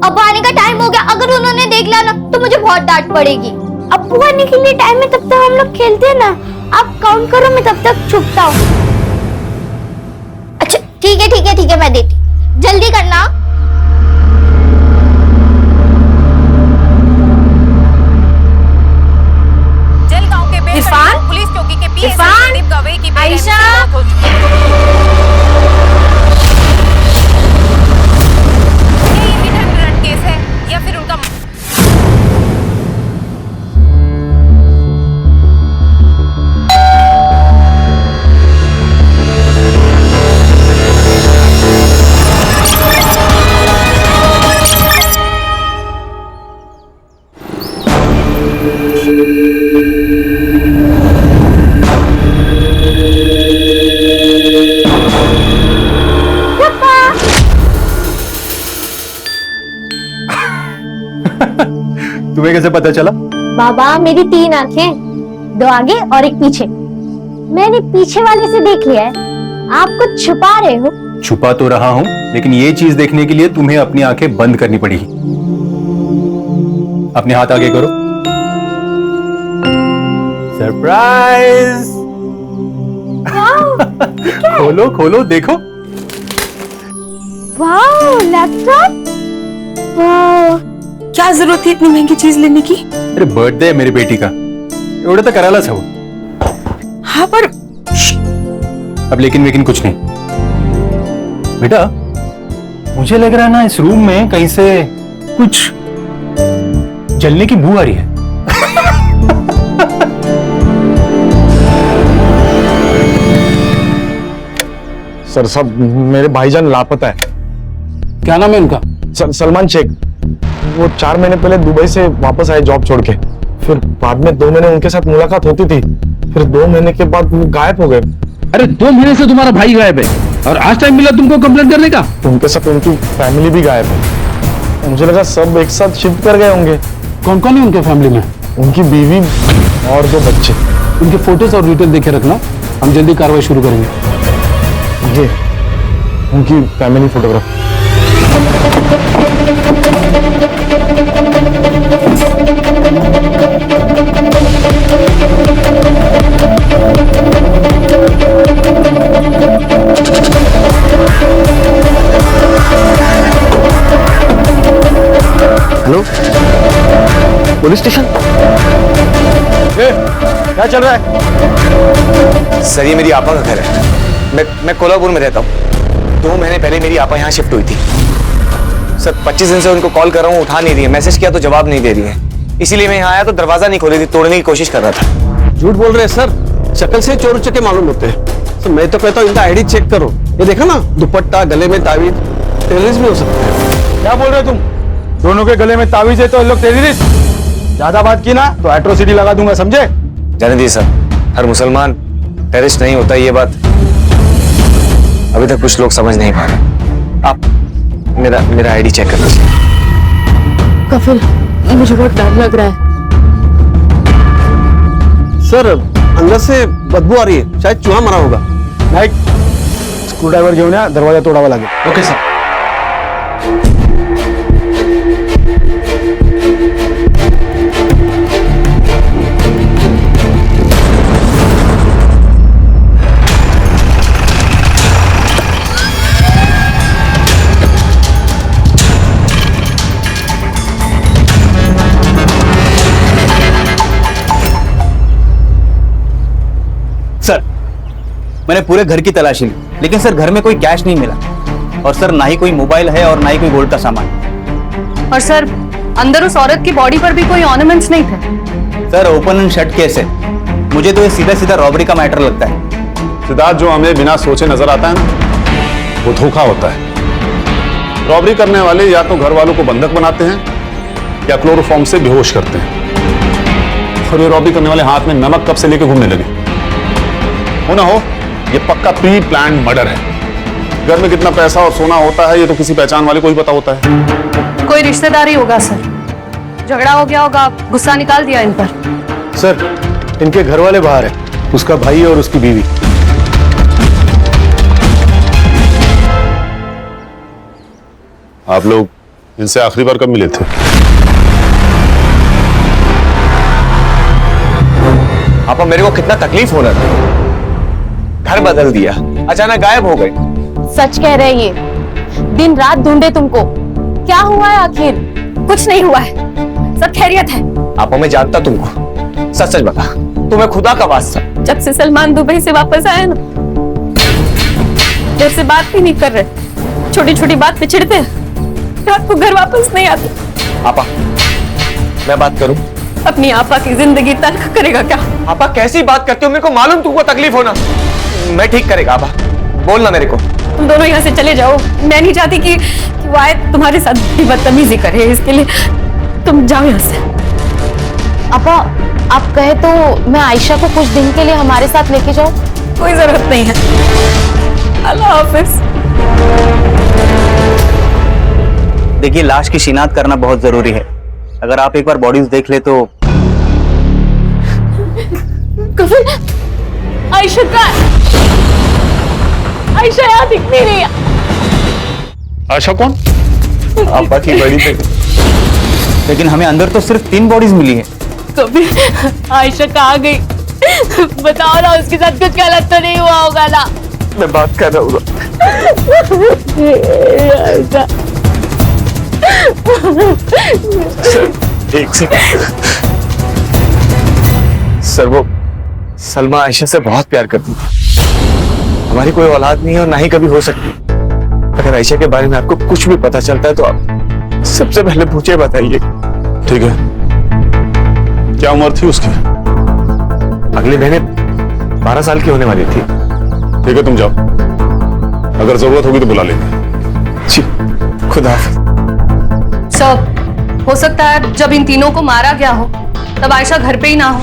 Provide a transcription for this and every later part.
अब आने का टाइम हो गया, अगर उन्होंने देख लिया ना तो मुझे बहुत डांट पड़ेगी। अब्बू आने के लिए टाइम है, तब तक हम लोग खेलते हैं ना। आप काउंट करो, मैं तब तक छुपता हूँ। अच्छा ठीक है ठीक है ठीक है, मैं देती, जल्दी करना। जलगांव के इरफान? पुलिस चौकी के पीएसआई इरफान? संदीप गवई की आयशा? मौत हो चुकी है। ये हिट एंड रन केस है या फिर उनका तुम्हें कैसे पता चला? बाबा मेरी 3 आंखें, 2 आगे और 1 पीछे। मैंने पीछे वाले से देख लिया है। आप कुछ छुपा रहे हो। छुपा तो रहा हूं, लेकिन ये चीज देखने के लिए तुम्हें अपनी आंखें बंद करनी पड़ी। अपने हाथ आगे करो। सरप्राइज! खोलो खोलो देखो। वाह लैपटॉप! वाह क्या जरूरत थी इतनी महंगी चीज लेने की? अरे बर्थडे है मेरी बेटी का, एवढं तर करायलाच हवं। हाँ पर अब लेकिन कुछ नहीं बेटा, मुझे लग रहा है ना इस रूम में कहीं से कुछ जलने की बू आ रही है। सर सब मेरे भाईजान लापता है। क्या नाम है उनका? सलमान शेख। वो 4 महीने पहले दुबई से वापस आए जॉब छोड़ के। फिर बाद में 2 महीने उनके साथ मुलाकात होती थी, फिर 2 महीने के बाद वो गायब हो गए। अरे 2 महीने से तुम्हारा भाई गायब है और आज टाइम मिला तुमको कंप्लेंट करने का? उनके साथ उनकी फैमिली भी गायब है। मुझे लगा सब एक साथ शिफ्ट कर गए होंगे। कौन कौन है उनके फैमिली में? उनकी बीवी और 2 बच्चे। उनके फोटोज और डिटेल देखे रखना, हम जल्दी कार्रवाई शुरू करेंगे। ये उनकी family photograph. Hello, police station? क्या चल रहा है? सर ये मेरी आपा का घर है। मैं कोल्हापुर में रहता हूँ। 2 महीने पहले मेरी आपा यहाँ शिफ्ट हुई थी। सर 25 दिन से उनको कॉल कर रहा हूँ, उठा नहीं रही है। मैसेज किया तो जवाब नहीं दे रही है, इसीलिए मैं यहाँ आया तो दरवाजा नहीं खोली थी, तोड़ने की कोशिश कर रहा था। झूठ बोल रहे हैं सर, शक्ल से चोर उचक्के मालूम होते हैं। तो मैं तो कहता हूँ इनका आईडी चेक करो। ये देखा ना, दुपट्टा, गले में तावीज, टेररिस्ट भी हो सकते हैं। क्या बोल रहे हो तुम? दोनों के गले में तावीज है तो ये लोग टेररिस्ट। ज्यादा बात की ना तो एट्रोसिटी लगा दूंगा, समझे? जाने दीजिए सर, हर मुसलमान टेररिस्ट नहीं होता, ये बात अभी तक कुछ लोग समझ नहीं पा रहे। आप मेरा आईडी चेक कर लीजिए। कफिल, मुझे बहुत डर लग रहा है। सर अंदर से बदबू आ रही है, शायद चूहा मरा होगा। नाईक, स्क्रू ड्रायव्हर घेऊन या, दरवाजा तोडावा लागेल। Okay sir. सर मैंने पूरे घर की तलाशी ली, लेकिन सर घर में कोई कैश नहीं मिला, और सर ना ही कोई मोबाइल है और ना ही कोई गोल्ड का सामान। और सर अंदर उस औरत की बॉडी पर भी कोई ऑर्नामेंट्स नहीं थे। Sir open and shut case है, मुझे तो ये सीधा सीधा रॉबरी का मैटर लगता है। सिद्धार्थ, जो हमें बिना सोचे नजर आता है ना, वो धोखा होता है। रॉबरी करने वाले या तो घर वालों को बंधक बनाते हैं या क्लोरोफॉर्म से बेहोश करते हैं। और ये रॉबरी करने वाले हाथ में नमक कब से लेके घूमने लगे। हो ना हो, ये पक्का प्री प्लान मर्डर है। घर में कितना पैसा और सोना होता है ये तो किसी पहचान वाले को ही पता होता है। कोई रिश्तेदारी होगा सर, झगड़ा हो गया होगा, गुस्सा निकाल दिया इन पर। सर इनके घर वाले बाहर है, उसका भाई और उसकी बीवी। आप लोग इनसे आखिरी बार कब मिले थे? आपा मेरे को कितना तकलीफ होना था, घर बदल दिया, अचानक गायब हो गए। सच कह रहे ये, दिन रात ढूंढे तुमको। क्या हुआ है आखिर? कुछ नहीं हुआ है, सब खैरियत है। आपा मैं जानता तुमको, सच सच बता, तुम्हें खुदा का वास्ता। जब से सलमान दुबई से वापस आया ना, देर से बात भी नहीं कर रहे, छोटी छोटी बात पे चिढ़ते, रात को घर वापस नहीं आते। आपा मैं बात करूं? अपनी आपा की जिंदगी तल्ख करेगा क्या? आपा कैसी बात करती हो, मेरे को मालूम तुमको तकलीफ होना। मैं ठीक करेगा आपा, बोलना मेरे को। तुम दोनों यहाँ से चले जाओ, मैं नहीं चाहती कि वो आए तुम्हारे साथ भी बदतमीजी करे, इसके लिए तुम जाओ यहाँ से। अपा आप कहे तो मैं आयशा को कुछ दिन के लिए हमारे साथ लेके जाऊं? कोई जरूरत नहीं है, अल्लाह हाफिज। देखिए, लाश की शिनाख्त करना बहुत जरूरी है। अगर आप एक बार बॉडीज देख ले तो। कफिल, आयशा का, आयशा यहाँ दिख नहीं रही है। आयशा कौन? आपा की बड़ी बेटी। लेकिन हमें अंदर तो सिर्फ 3 बॉडीज मिली है। कफिल, आयशा कहाँ गई? बताओ ना, उसके साथ कुछ गलत तो नहीं हुआ होगा ना? मैं बात कर रहा हूँ। एक सेकंड सर, वो सलमा आयशा से बहुत प्यार करती थी। हमारी कोई औलाद नहीं है और ना ही कभी हो सकती। अगर आयशा के बारे में आपको कुछ भी पता चलता है तो आप सबसे पहले मुझे बताइए। ठीक है, क्या उम्र थी उसकी? अगले महीने 12 साल की होने वाली थी। ठीक है, तुम जाओ, अगर जरूरत होगी तो बुला लेंगे। जी, खुदा हाफिज। सब हो सकता है जब इन तीनों को मारा गया हो तब आयशा घर पे ही ना हो,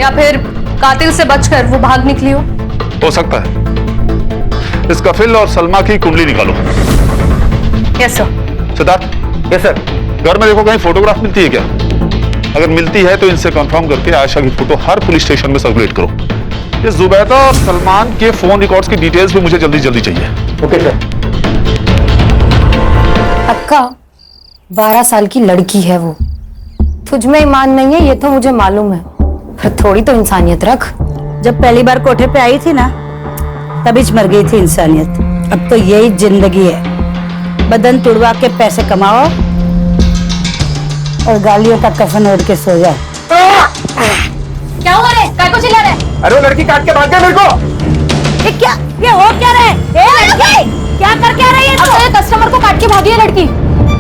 या फिर कातिल से बचकर वो भाग निकली हो सकता है। इस कफिल और सलमा की कुंडली निकालो। Yes sir. Siddharth. Yes sir. घर में देखो कहीं फोटोग्राफ मिलती है क्या? अगर मिलती है तो इनसे कंफर्म करके आयशा की फोटो हर पुलिस स्टेशन में सर्कुलेट करो। ये जुबैदा और सलमान के फोन रिकॉर्ड्स की डिटेल्स भी मुझे जल्दी जल्दी चाहिए। Okay sir. अक्का 12 साल की लड़की है वो। तुझ में ईमान नहीं है ये तो मुझे मालूम है, पर थोड़ी तो इंसानियत रख। जब पहली बार कोठे पे आई थी ना, तभी मर गई थी इंसानियत। अब तो यही जिंदगी है, बदन तुड़वा के पैसे कमाओ और गालियों का कफन ओढ़ के सो जाओ। क्या हुआ रे? काय को चिल्ला रहे? अरे वो लड़की काट के भाग गया मेरे को। ये क्या हो क्या रहा है? क्या कर क्या रही है? अब तो कस्टमर को काट के भागी है लड़की।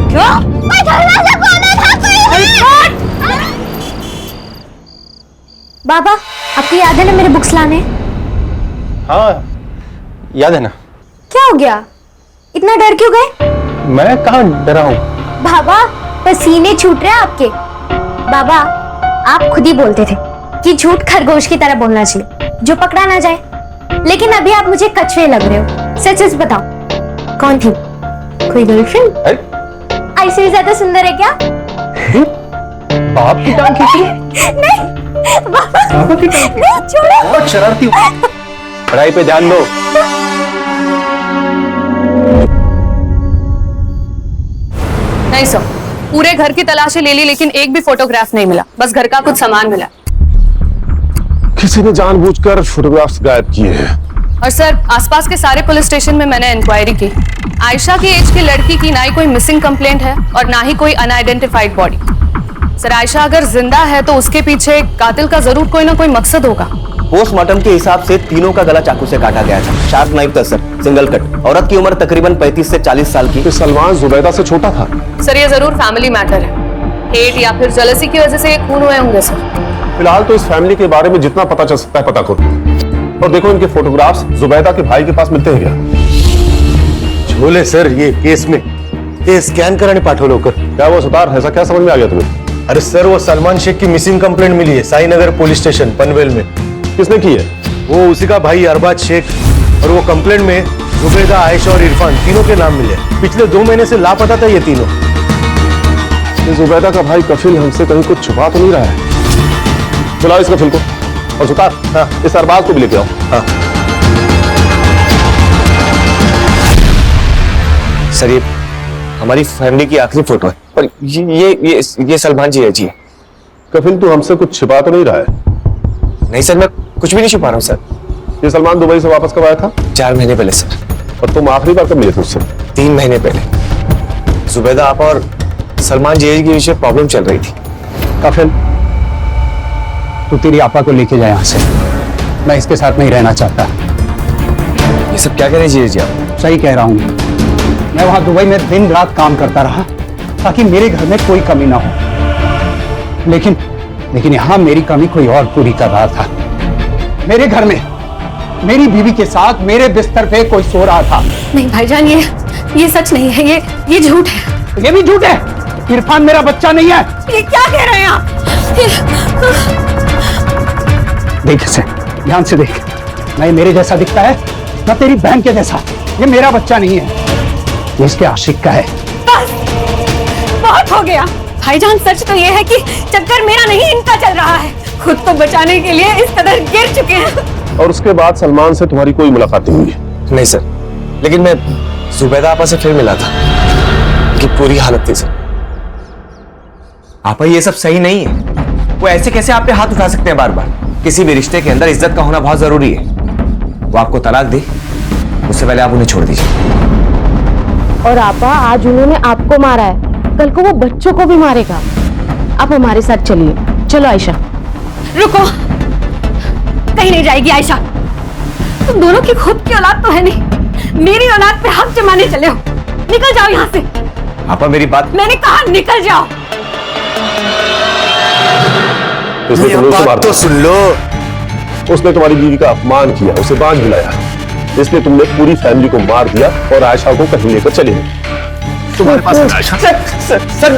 क्यों? बाबा आपको याद है ना मेरे बुक्स लाने? हाँ याद है ना। क्या हो गया, इतना डर क्यों गए? मैं कहाँ डरा हूँ? बाबा पसीने छूट रहे हैं आपके। बाबा आप खुद ही बोलते थे कि झूठ खरगोश की तरह बोलना चाहिए जो पकड़ा ना जाए, लेकिन अभी आप मुझे कछुए लग रहे हो। सच सच बताओ, कौन थी? कोई गर्लफ्रेंड? ऐसे ही ज्यादा सुंदर है क्या? बाप की टांग खींची? नहीं बाबा, नहीं छोड़ो। बहुत शरारती हो। पढ़ाई पे ध्यान दो। नहीं सर, पूरे घर की तलाशी ले ली लेकिन एक भी फोटोग्राफ नहीं मिला, बस घर का कुछ सामान मिला। किसी ने जानबूझकर फोटोग्राफ्स गायब किए हैं। और सर आसपास के सारे पुलिस स्टेशन में मैंने इंक्वायरी की। आयशा की एज की लड़की की ना ही कोई मिसिंग कंप्लेंट है और ना ही कोई अनआइडेंटिफाइड बॉडी। सर आयशा अगर जिंदा है तो उसके पीछे कातिल का जरूर कोई ना कोई मकसद होगा। पोस्टमार्टम के हिसाब से तीनों का गला चाकू से काटा गया था। शार्प नाइफ था सर, सिंगल कट। औरत की उम्र तकरीबन 35 से 40 साल की। सलमान जुबैदा से छोटा था। सर ये जरूर फैमिली मैटर है, हेट या फिर जेलसी की वजह से ये खून हुए होंगे सर। फिलहाल तो इस फैमिली के बारे में जितना पता चल सकता है पता करो। और देखो इनके फोटोग्राफ्स जुबैदा के भाई के पास मिलते हैं क्या? झोले सर, ये केस में ये स्कॅन कराने पाठवलं लवकर। क्या वो सतार, ऐसा क्या समझ में आ गया तुम्हें? अरे सर, वो सलमान शेख की मिसिंग कंप्लेंट मिली है साईनगर पुलिस स्टेशन पनवेल में। किसने की है? वो उसी का भाई अरबाज शेख, और वो कंप्लेंट में जुबैदा, आयशा और इरफान तीनों के नाम मिले। पिछले 2 महीने से लापता था ये तीनों। ये जुबैदा का भाई कफिल हमसे कहीं कुछ छुपा तो नहीं रहा है? बुलाओ इस कफिल को, और सुतार हाँ इस अरबाज को भी लेके आओ। हाँ सर हमारी फैमिली की आखिरी फोटो है। और ये सलमान जी है जी। कफिल तू हमसे कुछ छिपा तो नहीं रहा है? नहीं सर, मैं कुछ भी नहीं छुपा रहा हूँ सर। ये सलमान दुबई से वापस कब आया था? 4 महीने पहले सर। और तुम आखिरी बार कब मिले थे उससे? 3 महीने पहले। जुबैदा आपा और सलमान जी के विषय प्रॉब्लम चल रही थी। कफिल, तू तेरी आपा को लेके जाए यहाँ से। मैं इसके साथ नहीं रहना चाहता। ये सब क्या कह रहे जी आप? सही कह रहा हूँ। मैं वहां दुबई में दिन रात काम करता रहा ताकि मेरे घर में कोई कमी ना हो, लेकिन यहाँ मेरी कमी कोई और पूरी कर रहा था। मेरे घर में मेरी बीवी के साथ मेरे बिस्तर पे कोई सो रहा था। नहीं भाईजान, ये सच नहीं है, ये झूठ है। ये भी झूठ है। इरफान मेरा बच्चा नहीं है। ये क्या कह रहे हैं आप? देख इसे, ध्यान से देख। ना ये मेरे जैसा दिखता है, ना तेरी बहन के जैसा। ये मेरा बच्चा नहीं है, ये इसके आशिक का है। बस बहुत हो गया भाईजान। सच तो ये है कि चक्कर मेरा नहीं, इनका चल रहा है। खुद को बचाने के लिए इस कदर गिर चुके हैं। और उसके बाद सलमान से तुम्हारी कोई मुलाकात नहीं हुई? नहीं सर, लेकिन मैं जुबैदा आपा से फिर मिला था कि पूरी हालत थी सर। आपा ये सब सही नहीं है। वो ऐसे कैसे आप पे हाथ उठा सकते हैं बार बार? किसी भी रिश्ते के अंदर इज्जत का होना बहुत जरूरी है। वो आपको तलाक दे, उससे पहले आप उन्हें छोड़ दीजिए। और आपा, आज उन्होंने आपको मारा है, कल को वो बच्चों को भी मारेगा। आप हमारे साथ चलिए। चलो आयशा। रुको, कहीं नहीं जाएगी आयशा। तुम दोनों की खुद की औलाद तो है नहीं, मेरी औलाद पे हक जमाने चले हो। निकल जाओ यहाँ से। आपा मेरी बात, मैंने कहा निकल जाओ। उसने तुम्हें उसे मार तो सुन लो। उसने तुम्हारी बीवी का अपमान किया, उसे बांझ गिलाया, इसलिए तुमने पूरी फैमिली को मार दिया और आयशा को कहीं लेकर चले गए। तुम्हारे पास है आयशा? सर,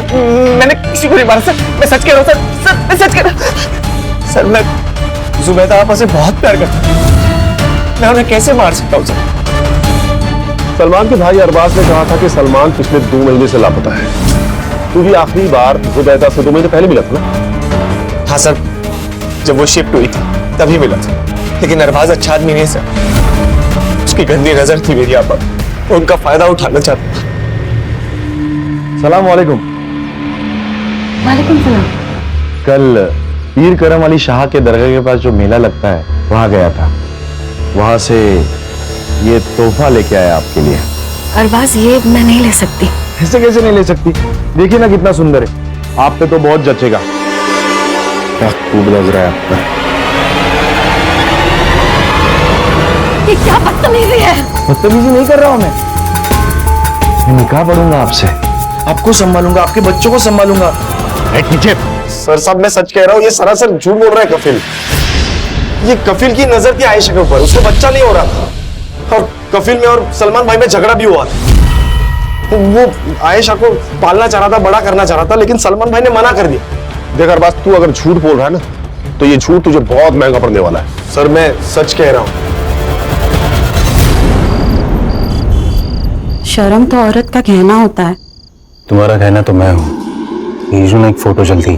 मैंने किसी को नहीं मारा सर। मैं सच कह रहा हूँ सर, मैं सच कह रहा हूँ सर। मैं जुबैदा आपा से बहुत प्यार करता हूँ। मैं उन्हें कैसे मार सकता हूँ सर? सलमान के भाई अरबाज ने कहा था कि सलमान पिछले 2 महीने से लापता है। तू भी आखिरी बार जुबैदा से 2 महीने पहले मिला था ना? हाँ सर, जब वो शिफ्ट हुई थी तभी मिला था। लेकिन अरबाज अच्छा आदमी नहीं सर। उसकी गंदी नजर थी मेरी आपा, उनका फायदा उठाना चाहता था। सलाम वालेकुम। वालेकुम सलाम। कल पीर करम अली शाह के दरगाह के पास जो मेला लगता है वहां गया था। वहां से ये तोहफा लेके आया आपके लिए। अरबाज, ये मैं नहीं ले सकती। ऐसे कैसे नहीं ले सकती? देखिए ना कितना सुंदर है। आप पे तो बहुत जचेगा। क्या खूब लग रहा है आप पर। ये क्या बदतमीजी है? बदतमीजी नहीं कर रहा हूं मैं निकाह पढ़ूंगा आपसे, आपको संभालूंगा, आपके बच्चों को संभालूंगा। नीचे। सर साहब, मैं सच कह रहा हूँ, ये सरासर झूठ बोल रहा है कफिल। ये कफिल की नजर थी आयशा के ऊपर, उसको बच्चा नहीं हो रहा था। और कफिल में और सलमान भाई में झगड़ा भी हुआ था। वो आयशा को पालना चाह रहा था, बड़ा करना चाह रहा था, लेकिन सलमान भाई ने मना कर दिया। देख अरबाज, तू अगर झूठ बोल रहा है ना, तो ये झूठ तुझे बहुत महंगा पड़ने वाला है। सर, मैं सच कह रहा हूँ। शर्म तो औरत का कहना होता है। तुम्हारा कहना तो मैं हूँ। ईशू ने एक फोटो जल्दी।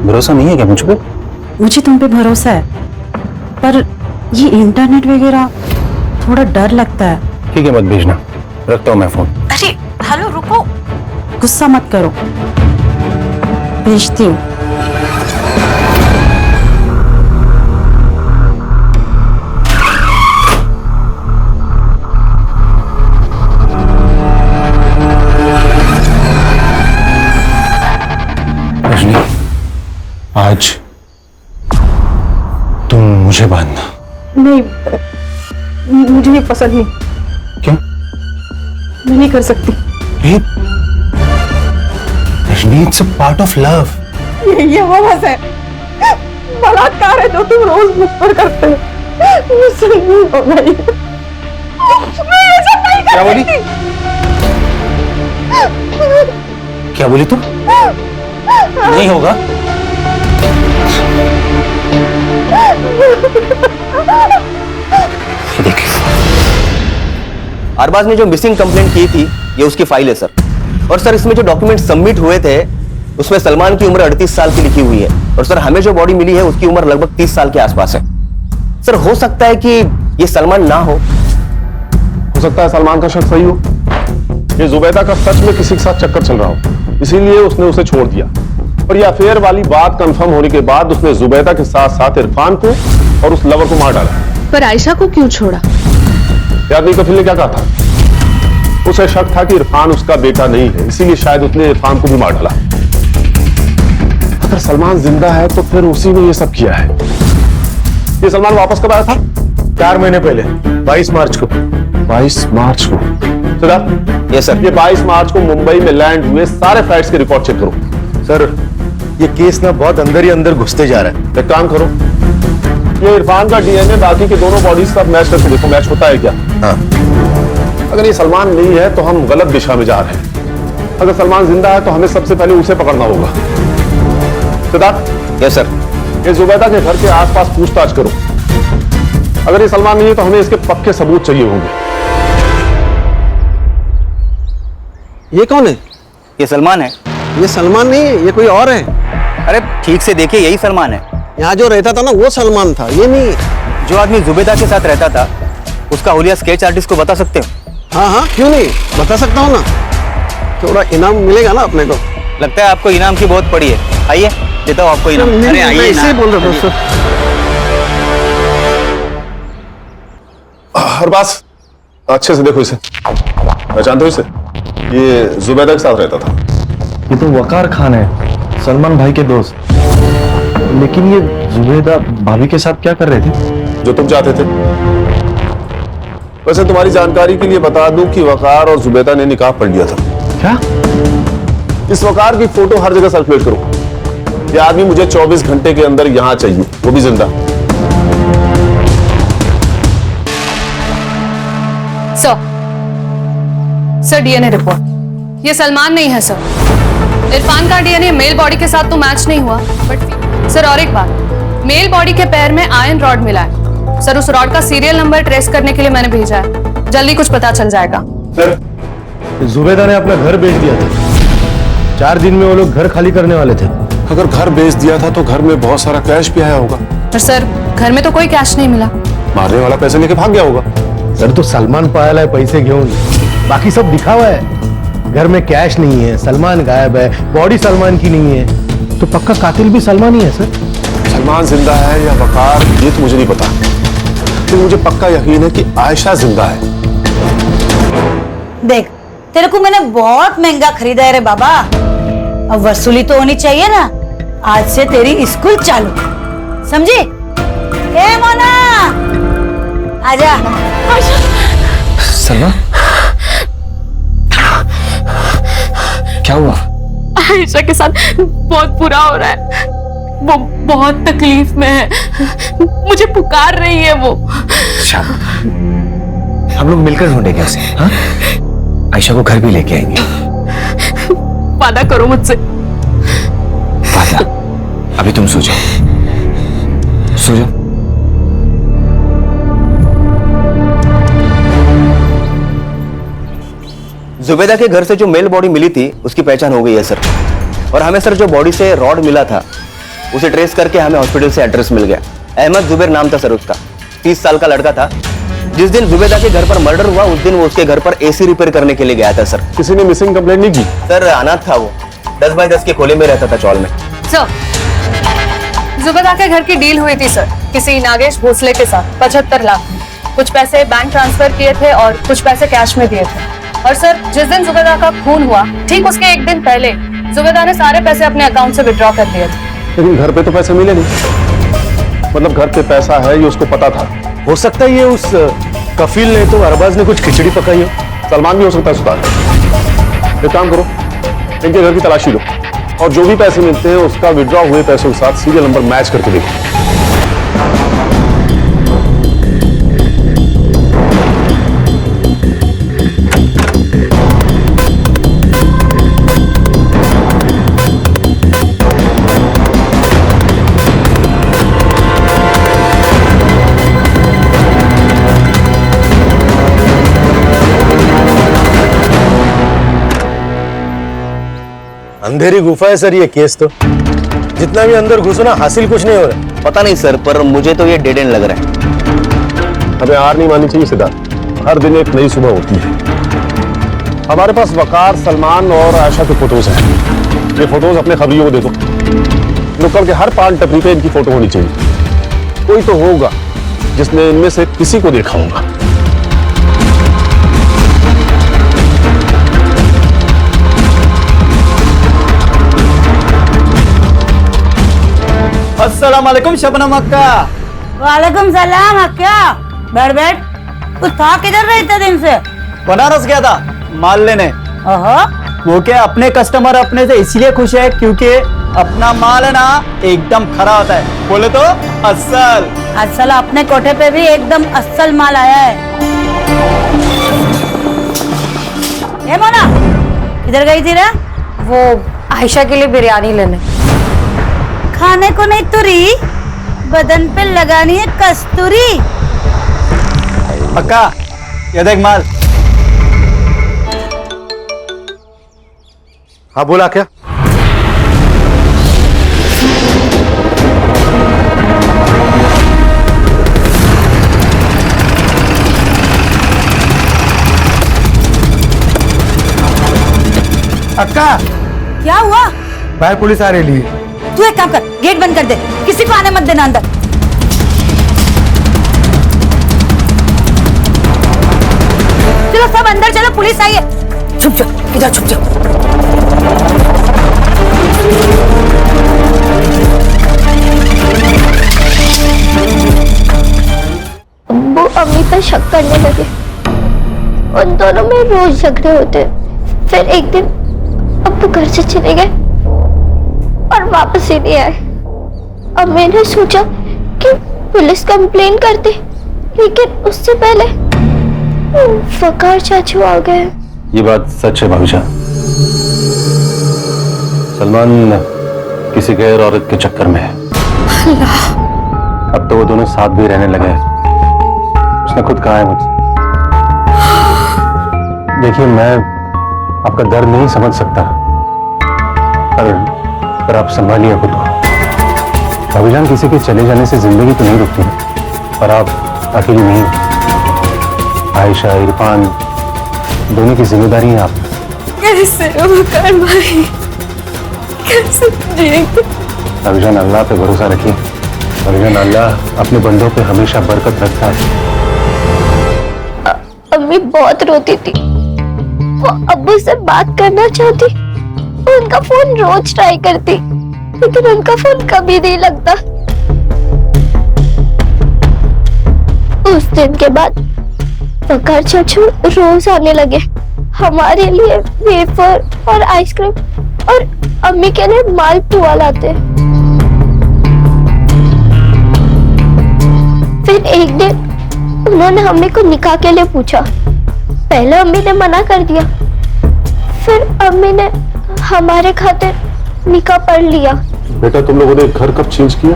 भरोसा नहीं है क्या मुझ पे? मुझे तुम पे भरोसा है, पर ये इंटरनेट वगैरह थोड़ा डर लगता है। ठीक है, मत भेजना, रखता हूँ मैं फोन। अरे हेलो, रुको, गुस्सा मत करो, भेजती हूँ। रजनी, आज तुम मुझे बांधना। नहीं, मुझे ये पसंद नहीं। क्यों? मैं नहीं कर सकती। Rajni, it's a part of love. ये हवस है, बलात्कार है जो तुम रोज मुझ पर करते हो। मुझसे नहीं होगा ये। मैं ये सब नहीं कर क्या बोली? सकती। क्या बोली तुम? नहीं होगा। देखिए, अरबाज ने जो मिसिंग कंप्लेंट की थी, ये उसकी फाइल है सर। और सर, इसमें जो डॉक्यूमेंट सबमिट हुए थे, उसमें सलमान की उम्र 38 साल की लिखी हुई है। और सर, हमें जो बॉडी मिली है उसकी उम्र लगभग 30 साल के आसपास है। सर, हो सकता है कि ये सलमान ना हो। सकता है सलमान का शक सही हो, कि जुबैदा का सच में किसी के साथ चक्कर चल रहा हो, इसीलिए उसने उसे छोड़ दिया। और ये अफेयर वाली बात कंफर्म होने के बाद उसने जुबैदा के साथ साथ इरफान को और उस लवर को मार डाला। पर आयशा को क्यों छोड़ा? याद नहीं कफील ने क्या कहा था? उसे शक था कि इरफान उसका बेटा नहीं है, इसीलिए शायद उसने इरफान को भी मार डाला। अगर सलमान जिंदा है तो फिर उसी ने ये सब किया है। ये सलमान वापस कब आया था? 4 महीने पहले, 22 मार्च को। 22 मार्च को। Siddharth, yes sir. ये 22 मार्च को मुंबई में लैंड हुए सारे फ्लाइट्स के रिकॉर्ड चेक करो। सर ये केस ना बहुत अंदर ही अंदर घुसते जा रहा है। एक काम करो, ये इरफान का डीएनए बाकी के दोनों बॉडीज का मैच करके देखो, मैच होता है क्या? हाँ। अगर ये सलमान नहीं है तो हम गलत दिशा में जा रहे हैं। अगर सलमान जिंदा है तो हमें सबसे पहले उसे पकड़ना होगा। Siddharth, yes sir. ये जुबैदा के घर के आसपास पूछताछ करो। अगर ये सलमान नहीं है तो हमें इसके पक्के सबूत चाहिए होंगे। ये कौन है? ये सलमान है। ये सलमान नहीं है, ये कोई और है। अरे ठीक से देखिए, यही सलमान है। यहाँ जो रहता था ना वो सलमान था, ये नहीं है। जो आदमी जुबैदा के साथ रहता था, उसका हुलिया स्केच आर्टिस्ट को बता सकते हो? हाँ हाँ, क्यों नहीं, बता सकता हूँ ना। थोड़ा इनाम मिलेगा ना अपने को। लगता है आपको इनाम की बहुत पड़ी है। आइए देता हूँ आपको इनाम। अरे आइए, ऐसे ही बोल रहा था सर। हर बात अच्छे से देखो इसे, पहचानते हो इसे? ये जुबैदा के साथ रहता था। ये तो वकार खान है, सलमान भाई के दोस्त। लेकिन ये जुबैदा भाभी के साथ क्या कर रहे थे? जो तुम चाहते थे। वैसे तुम्हारी जानकारी के लिए बता दूं कि वकार और जुबैदा ने निकाह पढ़ लिया था। क्या? इस वकार की फोटो हर जगह सर्कुलेट करो। ये आदमी मुझे 24 घंटे के अंदर यहां चाहिए, वो भी जिंदा। Sir DNA report. ये सलमान नहीं है सर। इरफान का डीएनए मेल बॉडी के साथ तो मैच नहीं हुआ, बट सर और एक बात, मेल बॉडी के पैर में आयरन रॉड मिला है। सर उस रॉड का सीरियल नंबर ट्रेस करने के लिए मैंने भेजा है, जल्दी कुछ पता चल जाएगा। सर जुबैदा ने अपना घर बेच दिया था। 4 दिन में वो लोग घर खाली करने वाले थे। अगर घर बेच दिया था तो घर में बहुत सारा कैश भी आया होगा। पर सर घर में तो कोई कैश नहीं मिला। मारने वाला पैसे लेके भाग गया होगा। सर तो सलमान पाया है पैसे घेऊन, बाकी सब दिखावा है। घर में कैश नहीं है, सलमान गायब है, बॉडी सलमान की नहीं है, तो पक्का कातिल भी सलमान ही है सर। सलमान जिंदा है या वकार, ये तो मुझे नहीं पता, लेकिन मुझे पक्का यकीन है कि आयशा जिंदा है। देख, तेरे को मैंने बहुत महंगा खरीदा है रे बाबा। अब वसूली तो होनी चाहिए ना। आज से तेरी स्कूल चालू, समझी? ए मोना, आजा। सलमान, क्या हुआ? आयशा के साथ बहुत बुरा हो रहा है, वो बहुत तकलीफ में है, मुझे पुकार रही है वो। हम लोग मिलकर ढूंढेंगे उसे। हाँ? आयशा को घर भी लेके आएंगे। वादा करो मुझसे। वादा? अभी तुम सो जाओ, सो जाओ। जुबैदा के घर से जो मेल बॉडी मिली थी उसकी पहचान हो गई है सर। और हमें सर जो बॉडी से रॉड मिला था उसे ट्रेस करके हमें हॉस्पिटल से एड्रेस मिल गया। अहमद जुबैर नाम था सर उसका, 30 साल का लड़का था। जिस दिन जुबैदा के घर पर मर्डर हुआ उस दिन वो उसके घर पर एसी रिपेयर करने के लिए गया था सर। किसी ने मिसिंग कंप्लेंट नहीं की? सर अनाथ था वो, 10 बाय 10 के खोले में रहता था चौल में। सर जुबैदा के घर की डील हुई थी सर किसी नागेश भोसले के साथ 75 लाख में। कुछ पैसे बैंक ट्रांसफर किए थे और कुछ पैसे कैश में दिए थे। और सर जिस दिन जुबैदा का खून हुआ ठीक उसके एक दिन पहले जुबैदा ने सारे पैसे अपने अकाउंट से विड्रॉ कर दिए थे। लेकिन घर पे तो पैसे मिले नहीं। मतलब घर पे पैसा है ये उसको पता था। हो सकता है ये उस कफील ने तो अरबाज ने कुछ खिचड़ी पकाई हो। सलमान भी हो सकता है सुधार। एक काम करो, इनके घर की तलाशी लो और जो भी पैसे मिलते हैं उसका विड्रॉ हुए पैसों के साथ सीरियल नंबर मैच करके देखो। अंधेरी गुफा है सर ये केस तो। जितना भी अंदर घुसो ना हासिल कुछ नहीं हो रहा। पता नहीं सर, पर मुझे तो ये डेड एंड लग रहा है। हमें हार नहीं माननी चाहिए सिद्धार्थ, हर दिन एक नई सुबह होती है। हमारे पास वकार, सलमान और आयशा के फोटोज हैं। ये फोटोज अपने खबरियों को देखो। नुक्कड़ के हर पान टपरी पे इनकी फोटो होनी चाहिए। कोई तो होगा जिसने इनमें से किसी को देखा होगा। अस्सलाम वालेकुम शबनम अक्का। वालेकुम सलाम अक्का। बैठ बैठ। तू था किधर रहे इतने दिन से? बनारस गया था माल लेने। ओहो। वो क्या अपने कस्टमर अपने से इसलिए खुश है क्योंकि अपना माल है ना एकदम खरा होता है। बोले तो अस्सल। अस्सल अपने कोठे पे भी एकदम अस्सल माल आया है। ए मोना, किधर गई थी रे? वो आयशा के लिए बिरयानी लेने। खाने को नहीं तुरी, बदन पे लगानी है कस्तूरी। अक्का ये देख माल। हाँ बोला क्या? अक्का क्या हुआ? बाहर पुलिस आ रही है। तू एक काम कर, गेट बंद कर दे, किसी को आने मत देना अंदर। चलो सब अंदर चलो, पुलिस आई है। छुप जाओ, इधर छुप जाओ। अब्बू अम्मी पर शक करने लगे। उन दोनों में रोज झगड़े होते। फिर एक दिन अब्बू घर से चले गए और वापस ही नहीं आए। अब मैंने सोचा कि पुलिस कंप्लेन करते, लेकिन उससे पहले वकार चाचू आ गए। ये बात सच है भाभी जान। सलमान किसी गैर औरत के चक्कर में है। अब तो वो दोनों साथ भी रहने लगे हैं। उसने खुद कहा है मुझसे। देखिए मैं आपका दर्द नहीं समझ सकता, पर आप संभालिए खुद को। भाभी जान किसी के चले जाने से जिंदगी तो नहीं रुकती, पर आप अकेली नहीं हो। आयशा, इरफान दोनों की जिम्मेदारी है आप। कैसे वकार भाई, कैसे जिएंगे? भाभी जान अल्लाह पे भरोसा रखिए। भाभी जान अल्लाह अपने बंदों पे हमेशा बरकत रखता है। अम्मी बहुत रोती थी। वो अब्बू से बात करना चाहती, उनका फोन रोज ट्राई करती, लेकिन उनका फोन कभी नहीं लगता। उस दिन के बाद वकार चाचू रोज आने लगे, हमारे लिए वेफर और आइसक्रीम और अम्मी के लिए मालपुआ लाते। फिर एक दिन उन्होंने अम्मी को निकाह के लिए पूछा। पहले अम्मी ने मना कर दिया, फिर अम्मी ने हमारे खातिर निकाह पढ़ लिया। बेटा तुम लोगों ने घर कब चेंज किया?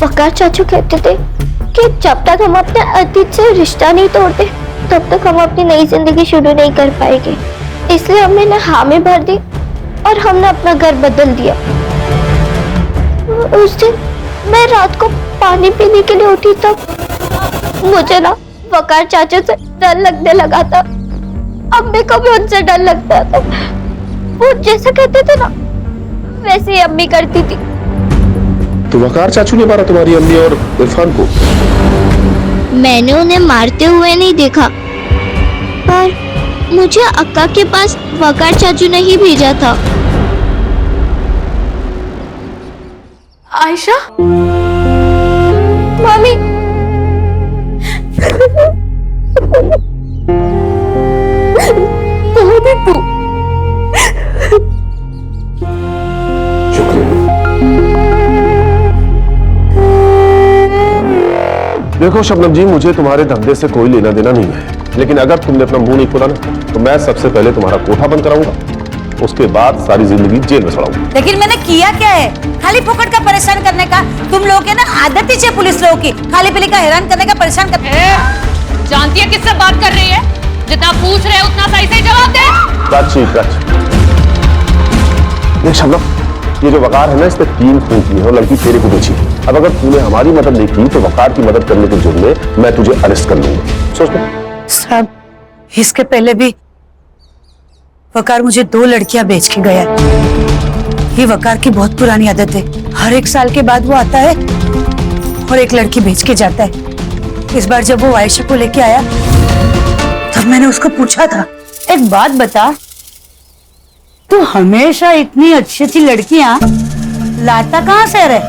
वकार चाचू कहते थे कि जब तक हम अपने अतीत से रिश्ता नहीं तोड़ते तब तक हम अपनी नई जिंदगी शुरू नहीं कर पाएंगे। इसलिए अम्मी ने हामी भर दी और हमने अपना घर बदल दिया। उस दिन मैं रात को पानी पीने के लिए उठी तब मुझे ना वकार चाचा से डर लगने लगा था। अम्मी को भी उनसे डर लगता था। वो जैसा कहते थे ना वैसे ही अम्मी करती थी। तो वकार चाचू ने मारा तुम्हारी अम्मी और इरफान को? मैंने उन्हें मारते हुए नहीं देखा, पर मुझे अक्का के पास वकार चाचू ने ही भेजा था। आयशा, मम्मी तू देखो शबनम जी, मुझे तुम्हारे धंधे से कोई लेना देना नहीं है, लेकिन अगर तुमने अपना मुंह नहीं खोला ना तो मैं सबसे पहले तुम्हारा कोठा बंद कराऊंगा, उसके बाद सारी जिंदगी जेल में सड़ाऊंगा। लेकिन मैंने किया क्या है? खाली फोकट का परेशान करने का। तुम लोगों के ना आदत ही है पुलिस लोगों की, खाली पीली का हैरान करने का, परेशान करने। जानती है किससे बात कर रही है? जितना पूछ रहे उतना सही सही जवाब दे। देख शबनम, ये जो वकार है ना, इस पे 3 खून किए और लड़की तेरे को बेची। अब अगर तूने हमारी मदद नहीं की तो वकार की मदद करने के जुर्म में मैं तुझे अरेस्ट कर लूंगा। सोच ले। साहब, इसके पहले भी वकार मुझे 2 लड़कियां बेच के गया। ये वकार की बहुत पुरानी आदत है। हर 1 साल के बाद वो आता है और एक लड़की बेच के जाता है। इस बार जब वो आयशा को लेके आया तब मैंने उसको पूछा था, एक बात बता, तू हमेशा इतनी अच्छी अच्छी लड़कियां लाता कहां से रे?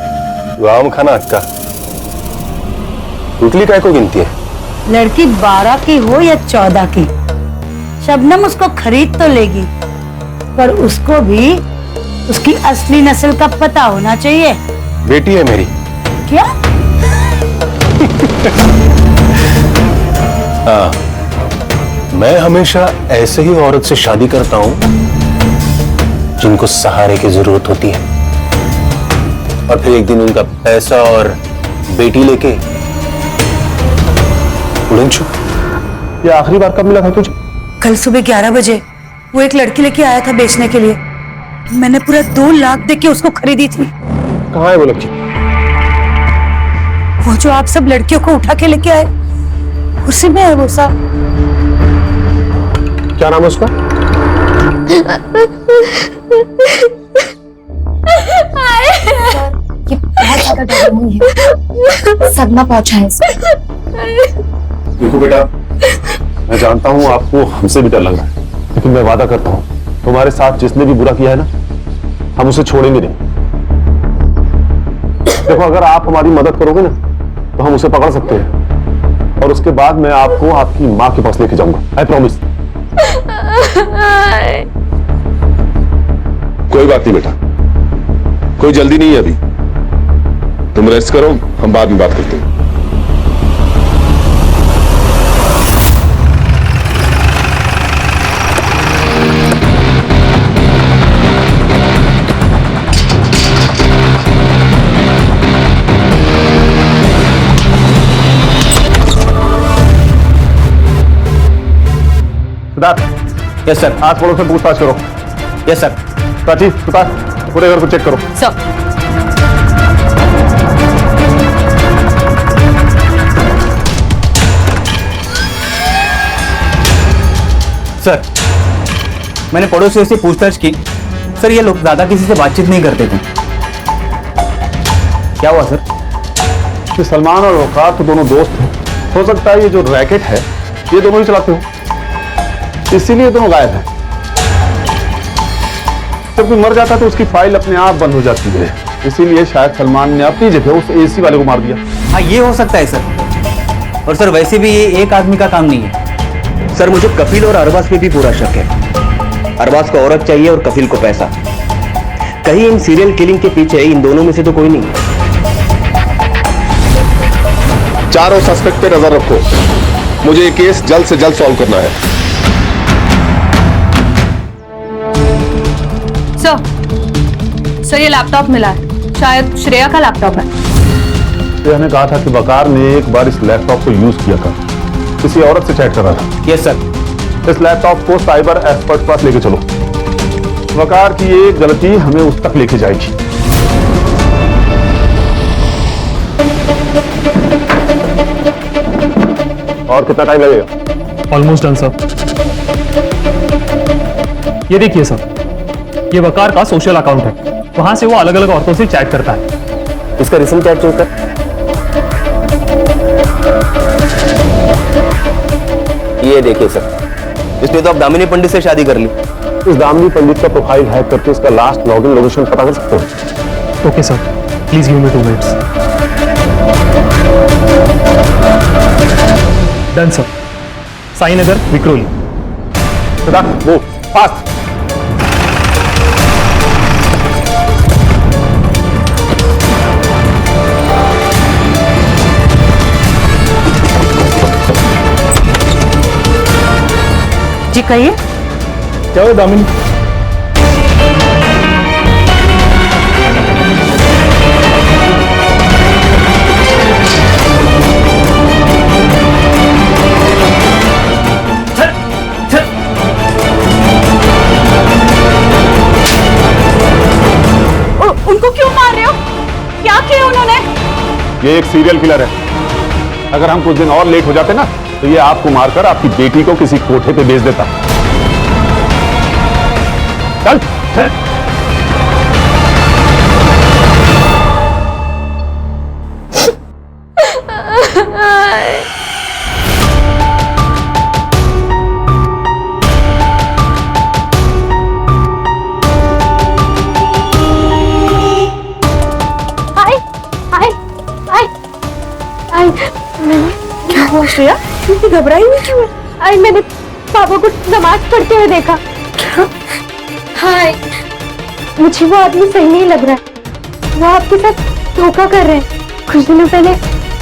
गाँव खाना अक्का उतली काय को गिनती है? लड़की 12 की हो या 14 की, शबनम उसको खरीद तो लेगी, पर उसको भी उसकी असली नस्ल का पता होना चाहिए। बेटी है मेरी। क्या? हाँ, मैं हमेशा ऐसे ही औरत से शादी करता हूं जिनको सहारे की जरूरत होती है, और फिर एक दिन उनका पैसा और बेटी लेके उड़न छू। ये आखिरी बार कब मिला था तुझे? कल सुबह 11 बजे वो एक लड़की लेके आया था बेचने के लिए। मैंने पूरा 2 लाख दे के उसको खरीदी थी। कहाँ है वो लड़की? वो जो आप सब लड़कियों को उठा के लेके आए, उसी में है वो साहब। क्या नाम है उसका? ये बहुत ज्यादा डर हुई है, सदमा पहुंचा है इसको। देखो बेटा, मैं जानता हूँ आपको हमसे भी डर लग रहा है, लेकिन मैं वादा करता हूँ तुम्हारे साथ जिसने भी बुरा किया है ना, हम उसे छोड़ेंगे नहीं। देखो, अगर आप हमारी मदद करोगे ना तो हम उसे पकड़ सकते हैं, और उसके बाद मैं आपको आपकी माँ के पास लेके जाऊंगा। I promise. कोई बात नहीं बेटा, कोई जल्दी नहीं है अभी, तुम रेस्ट करो, हम बाद में बात करते हैं। Yes sir. आस पड़ोस से पूछताछ करो। Yes sir. प्राची, सुतार, पूरे घर को चेक करो। सर। सर, मैंने पड़ोसियों से पूछताछ की। सर, ये लोग ज्यादा किसी से बातचीत नहीं करते थे। क्या हुआ सर? कि सलमान और वकार तो दोनों दोस्त हैं। हो सकता है ये जो रैकेट है ये दोनों ही चलाते हो, इसीलिए दोनों गायब हैं। जब कोई मर जाता है तो उसकी फाइल अपने आप बंद हो जाती है, इसीलिए शायद सलमान ने अपनी जगह उस एसी वाले को मार दिया। हाँ, ये हो सकता है सर। और सर, वैसे भी ये एक आदमी का काम नहीं है। सर, मुझे कफिल और अरबाज पे भी पूरा शक है। अरबाज को औरत चाहिए और कफिल को पैसा। कहीं इन सीरियल किलिंग के पीछे इन दोनों में से तो कोई नहीं। चारों सस्पेक्ट पे नजर रखो, मुझे ये केस जल्द से जल्द सॉल्व करना है। सर, ये लैपटॉप मिला है, शायद श्रेया का लैपटॉप है। श्रेया ने कहा था कि वकार ने एक बार इस लैपटॉप को यूज किया था, किसी औरत से चैट कर रहा था। Yes sir. इस लैपटॉप को साइबर एक्सपर्ट के पास लेके चलो। वकार की एक गलती हमें उस तक लेके जाएगी। और कितना टाइम लगेगा? Almost done sir. ये देखिए सर, ये वकार का सोशल अकाउंट है, वहां से वो अलग अलग औरतों से चैट करता है। इसका रिसेंट चैट चेक कर। ये देखिए सर, इसने तो अब दामिनी पंडित से शादी कर ली। इस दामिनी पंडित का प्रोफाइल हैक करके इसका लास्ट लॉगिन लोकेशन पता कर सकते हो? Okay sir, please give me 2 minutes. Done sir. Sai Nagar, Vikhroli. वो फास्ट। जी कहिए। क्या हो दामिनी? उनको क्यों मार रहे हो? क्या किया उन्होंने? ये एक सीरियल किलर है। अगर हम कुछ दिन और लेट हो जाते ना तो ये आपको मारकर आपकी बेटी को किसी कोठे पे बेच देता। चल हाय हाय हाय हाय मैंने क्या हुआ श्रेया? इतनी घबराई हुई क्यों? आई मैंने पापा को नमाज पढ़ते हुए देखा। क्या? हाय मुझे वो आदमी सही नहीं लग रहा है। वो आपके साथ धोखा कर रहे हैं। कुछ दिनों पहले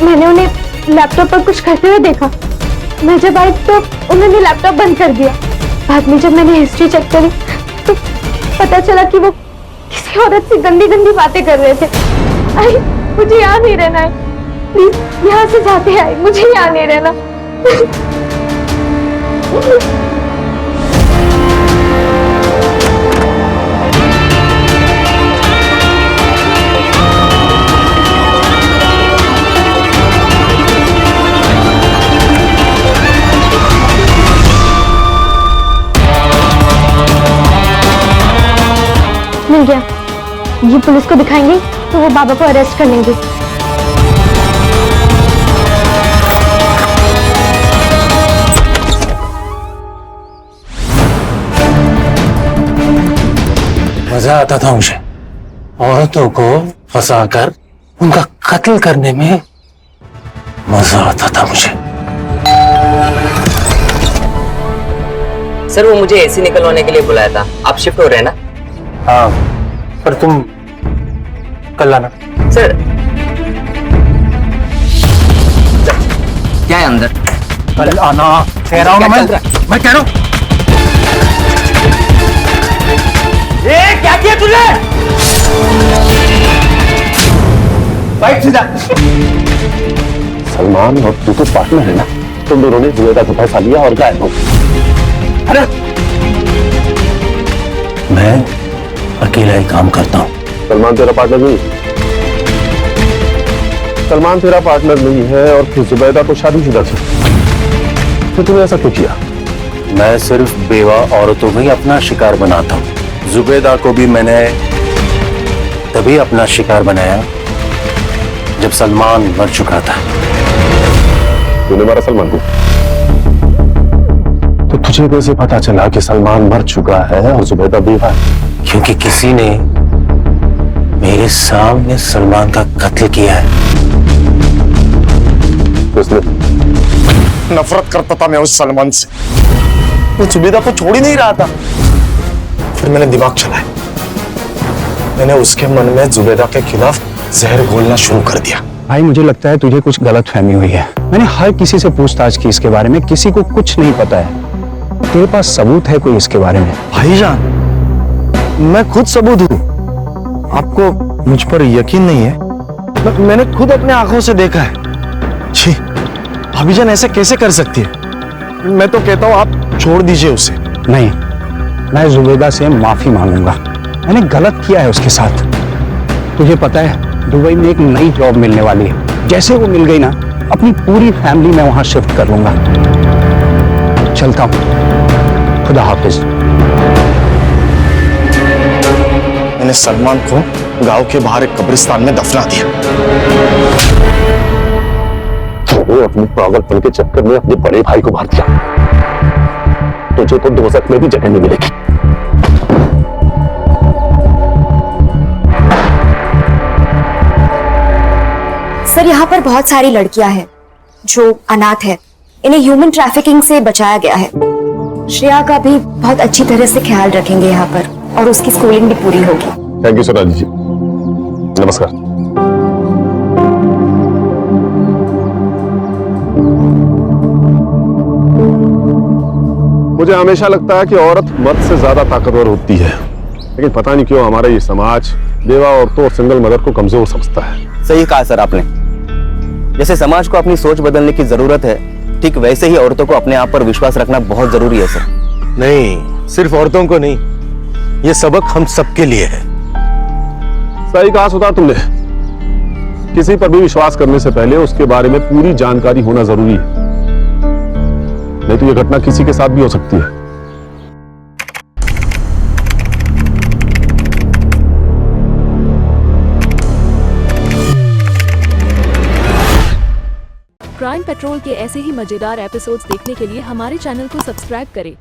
मैंने उन्हें लैपटॉप पर कुछ करते हुए देखा। मैं जब आई तो उन्होंने लैपटॉप बंद कर दिया। बाद में जब मैंने हिस्ट्री चेक करी तो पता चला कि वो किसी औरत से गंदी गंदी बातें कर रहे थे। आई मुझे यहाँ नहीं रहना है, प्लीज यहाँ से जाते आई, मुझे यहाँ नहीं रहना। मिल गया। ये पुलिस को दिखाएंगे तो वो बाबा को अरेस्ट कर लेंगे। मजा आता था मुझे औरतों को फंसाकर उनका कत्ल करने में मजा आता था मुझे। सर वो मुझे एसी निकलवाने के लिए बुलाया था। आप शिफ्ट हो रहे हैं ना? हाँ पर तुम कल आना। सर क्या है अंदर? कल आना कह रहा हूँ मैं कह रहा हूँ। क्या किया तूने? बैठ सीधा। सलमान और तू तो पार्टनर है ना, तुम दोनों ने जुबेदा को पैसा लिया और गायब हो गए। अरे मैं अकेला ही काम करता हूँ। सलमान तेरा पार्टनर नहीं, सलमान तेरा पार्टनर नहीं है और फिर जुबैदा तो शादीशुदा थी, तो तूने ऐसा क्यों किया? मैं सिर्फ बेवा औरतों को ही अपना शिकार बनाता हूँ। जुबैदा को भी मैंने तभी अपना शिकार बनाया जब सलमान मर चुका था। तूने मारा सलमान को? तो तुझे कैसे पता चला कि सलमान मर चुका है और जुबैदा बेवा है? क्योंकि किसी ने मेरे सामने सलमान का कत्ल किया है। उसने नफरत करता था मैं उस सलमान से। वो जुबैदा को छोड़ ही नहीं रहा था। फिर मैंने दिमाग चलाया, मैंने उसके मन में जुबैदा के खिलाफ जहर घोलना शुरू कर दिया। भाई मुझे लगता है तुझे कुछ गलत फहमी हुई है। मैंने हर किसी से पूछताछ की इसके बारे में, किसी को कुछ नहीं पता है। तेरे पास सबूत है कोई इसके बारे में? भाईजान मैं खुद सबूत हूँ। आपको मुझ पर यकीन नहीं है? मैंने खुद अपने आंखों से देखा है। छी, भाभीजान ऐसे कैसे कर सकती है? मैं तो कहता हूँ आप छोड़ दीजिए उसे। नहीं, मैं जुबैदा से माफी मांगूंगा। मैंने गलत किया है उसके साथ। तुझे पता है दुबई में एक नई जॉब मिलने वाली है। जैसे वो मिल गई ना, अपनी पूरी फैमिली में वहां शिफ्ट कर लूंगा। चलता हूं, खुदा हाफिज। मैंने सलमान को गांव के बाहर एक कब्रिस्तान में दफना दिया। तूने अपने पागलपन के चक्कर में अपने बड़े भाई को मार दिया। तुझे तो दोज़ख में भी जगह नहीं मिलेगी। सर यहाँ पर बहुत सारी लड़कियां हैं जो अनाथ है। इन्हें ह्यूमन ट्रैफिकिंग से बचाया गया है। श्रेया का भी बहुत अच्छी तरह से ख्याल रखेंगे यहाँ पर और उसकी स्कूलिंग भी पूरी होगी। थैंक यू सोनाली जी, नमस्कार। मुझे हमेशा लगता है कि औरत मर्द से ज्यादा ताकतवर होती है, लेकिन पता नहीं क्यों हमारा ये समाज बेवा औरतों और सिंगल मदर को कमजोर समझता है। सही कहा सर आपने। जैसे समाज को अपनी सोच बदलने की जरूरत है, ठीक वैसे ही औरतों को अपने आप पर विश्वास रखना बहुत जरूरी है सर। नहीं, सिर्फ औरतों को नहीं, ये सबक हम सबके लिए है। सही कहा सुधा तुमने। किसी पर भी विश्वास करने से पहले उसके बारे में पूरी जानकारी होना जरूरी है, नहीं तो यह घटना किसी के साथ भी हो सकती है। क्राइम पेट्रोल के ऐसे ही मजेदार एपिसोड्स देखने के लिए हमारे चैनल को सब्सक्राइब करें